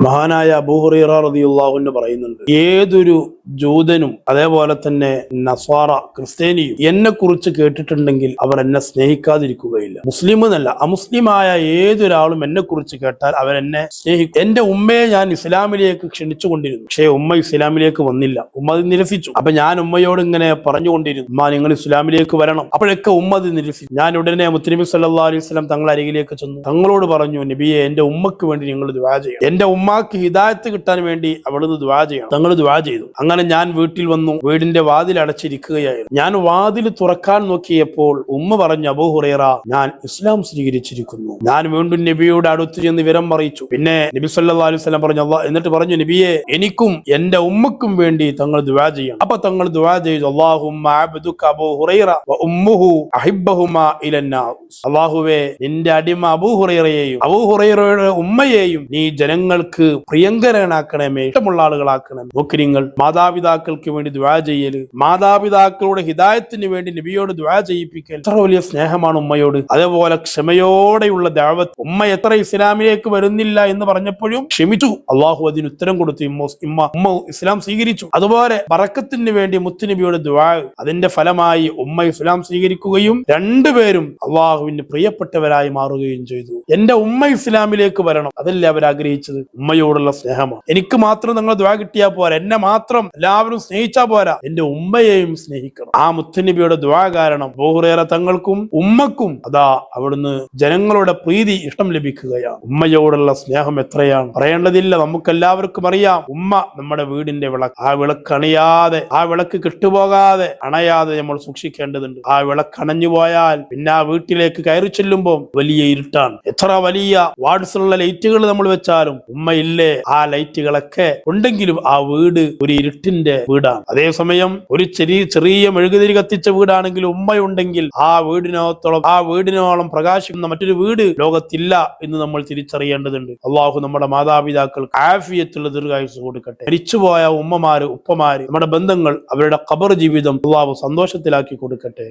മഹാനായ അബൂ ഹുറൈറ റളിയല്ലാഹു അൻഹു പറയുന്നുണ്ട്, ഏതൊരു ജൂതനും അതേപോലെ തന്നെ നസ്വാറ ക്രിസ്ത്യാനിയും എന്നെ കുറിച്ച് കേട്ടിട്ടുണ്ടെങ്കിൽ അവർ എന്നെ സ്നേഹിക്കാതിരിക്കുകയില്ല. മുസ്ലിം എന്നല്ല, അമുസ്ലിമായ ഏതൊരാളും എന്നെ കുറിച്ച് കേട്ടാൽ അവരെന്നെ സ്നേഹിക്കും. എന്റെ ഉമ്മയെ ഞാൻ ഇസ്ലാമിലേക്ക് ക്ഷണിച്ചുകൊണ്ടിരുന്നു, പക്ഷേ ഉമ്മ ഇസ്ലാമിലേക്ക് വന്നില്ല. ഉമ്മ അത് നിരസിച്ചു. അപ്പൊ ഞാൻ ഉമ്മയോട് ഇങ്ങനെ പറഞ്ഞുകൊണ്ടിരുന്നു, ഉമ്മ നിങ്ങൾ ഇസ്ലാമിലേക്ക് വരണം. അപ്പോഴൊക്കെ ഉമ്മ അത് നിരസിച്ചു. ഞാൻ ഉടനെ മുത്തുനബി സല്ലല്ലാഹു അലൈഹി വസല്ലം തങ്ങളുടെ അരികിലേക്ക് ചെന്നു. തങ്ങളോട് പറഞ്ഞു, നബിയെ, എന്റെ ഉമ്മക്ക് വേണ്ടി നിങ്ങൾ ദുആ ചെയ്യണം. എന്റെ ഉമ്മാക്ക് ഹിദായത്ത് കിട്ടാൻ വേണ്ടി അവിടുന്ന് ദുആ ചെയ്യണം. തങ്ങൾ ദുആ ചെയ്തു. അങ്ങനെ ഞാൻ വീട്ടിൽ വന്നു. വീടിന്റെ വാതിൽ അടച്ചിരിക്കുകയായിരുന്നു. ഞാൻ വാതിൽ തുറക്കാൻ നോക്കിയപ്പോൾ ഉമ്മ പറഞ്ഞു, അബൂ ഹുറൈറ, ഞാൻ ഇസ്ലാം സ്വീകരിച്ചിരിക്കുന്നു. ഞാൻ വീണ്ടും നബിയോട് അടുത്ത് ചെന്ന് വിവരം അറിയിച്ചു. പിന്നെ നബി സല്ലല്ലാഹു അലൈഹി വസല്ലം പറഞ്ഞു, എന്നിട്ട് പറഞ്ഞു, നബിയെ, എനിക്കും എന്റെ ഉമ്മക്കും വേണ്ടി തങ്ങൾ ദുആ ചെയ്യണം. അപ്പൊ തങ്ങൾ ദുആ ചെയ്തു, അല്ലാഹുമ്മ അബ്ദുക അബൂ ഹുറൈറ വ ഉമ്മുഹു അഹിബ്ബഹുമാ ഇലന്നാസ്. അല്ലാഹുവേ, നിന്റെ അടിമ അബൂ ഹുറൈറയെയും അബൂ ഹുറൈറയുടെ ഉമ്മയെയും നീ ജനങ്ങൾക്ക് പ്രിയങ്കരനാക്കണമേ, ഇഷ്ടമുള്ള ആളുകളാക്കണമേ. നോക്കി, നിങ്ങൾ മാതാപിതാക്കൾക്ക് വേണ്ടി ദുആ ചെയ്യല്, മാതാപിതാക്കളുടെ ഹിദായത്തിന് വേണ്ടി നബിയോട് ദുആ ചെയ്യിപ്പിക്കൽ എത്ര വലിയ സ്നേഹമാണ് ഉമ്മയോട്. അതേപോലെ ക്ഷമയോടെയുള്ള ദഅവത്ത്. ഉമ്മ എത്ര ഇസ്ലാമിലേക്ക് വരുന്നില്ല എന്ന് പറഞ്ഞപ്പോഴും ക്ഷമിച്ചു. അള്ളാഹു അതിന് ഉത്തരം കൊടുത്തു. ഉമ്മ ഇസ്ലാം സ്വീകരിച്ചു. അതുപോലെ ബറക്കത്തിന് വേണ്ടി മുത്തുനബിയോട് ദുആ, അതിന്റെ ഫലമായി ഉമ്മ ഇസ്ലാം സ്വീകരിക്കുകയും രണ്ടുപേരും അള്ളാഹുവിന് പ്രിയപ്പെട്ടവരായി മാറുകയും ചെയ്തു. എന്റെ ഉമ്മ ഇസ്ലാമിലേക്ക് വരണം, അതല്ലേ അവർ ആഗ്രഹിച്ചത്. ഉമ്മയോടുള്ള സ്നേഹമാണ്. എനിക്ക് മാത്രം നിങ്ങൾ ദുആ കിട്ടിയാൽ പോരാ, എന്നെ മാത്രം എല്ലാവരും സ്നേഹിച്ചാൽ പോരാ, എന്റെ ഉമ്മയെയും സ്നേഹിക്കണം. ആ മുത്തുനബിയുടെ ദുആ കാരണം അബൂ ഹുറൈറ തങ്ങൾക്കും ഉമ്മക്കും അതാ അവിടുന്ന് ജനങ്ങളുടെ പ്രീതി, ഇഷ്ടം ലഭിക്കുകയാണ്. ഉമ്മയോടുള്ള സ്നേഹം എത്രയാണ്, പറയേണ്ടതില്ല. നമുക്കെല്ലാവർക്കും അറിയാം, ഉമ്മ നമ്മുടെ വീടിന്റെ വിളക്ക്. ആ വിളക്ക് അണിയാതെ, ആ വിളക്ക് കെട്ടുപോകാതെ അണയാതെ നമ്മൾ സൂക്ഷിക്കേണ്ടതുണ്ട്. ആ വിളക്ക് അണഞ്ഞു പോയാൽ പിന്നെ ആ വീട്ടിലേക്ക് കയറി ചെല്ലുമ്പോൾ വലിയ ഇരുട്ടാണ്. എത്ര വലിയ വാട്സുള്ള ലൈറ്റുകൾ നമ്മൾ വെച്ചാലും ഉമ്മയില്ലേ, ആ ലൈറ്റുകളൊക്കെ ഉണ്ടെങ്കിലും ആ വീട് ഒരു ഇരുട്ടിന്റെ വീടാണ്. അതേസമയം ഒരു ചെറിയ മെഴുകുതിരി കത്തിച്ച വീടാണെങ്കിലും ഉമ്മയുണ്ടെങ്കിൽ ആ വീടിനോളം പ്രകാശിക്കുന്ന മറ്റൊരു വീട് ലോകത്തില്ല എന്ന് നമ്മൾ തിരിച്ചറിയേണ്ടതുണ്ട്. അള്ളാഹു നമ്മുടെ മാതാപിതാക്കൾക്ക് ആഫിയത്തുള്ള ദീർഘായുസ്സ് കൊടുക്കട്ടെ. മരിച്ചുപോയ ഉമ്മമാര്, ഉപ്പമാര്, നമ്മുടെ ബന്ധങ്ങൾ, അവരുടെ ഖബർ ജീവിതം അള്ളാഹു സന്തോഷത്തിലാക്കി കൊടുക്കട്ടെ.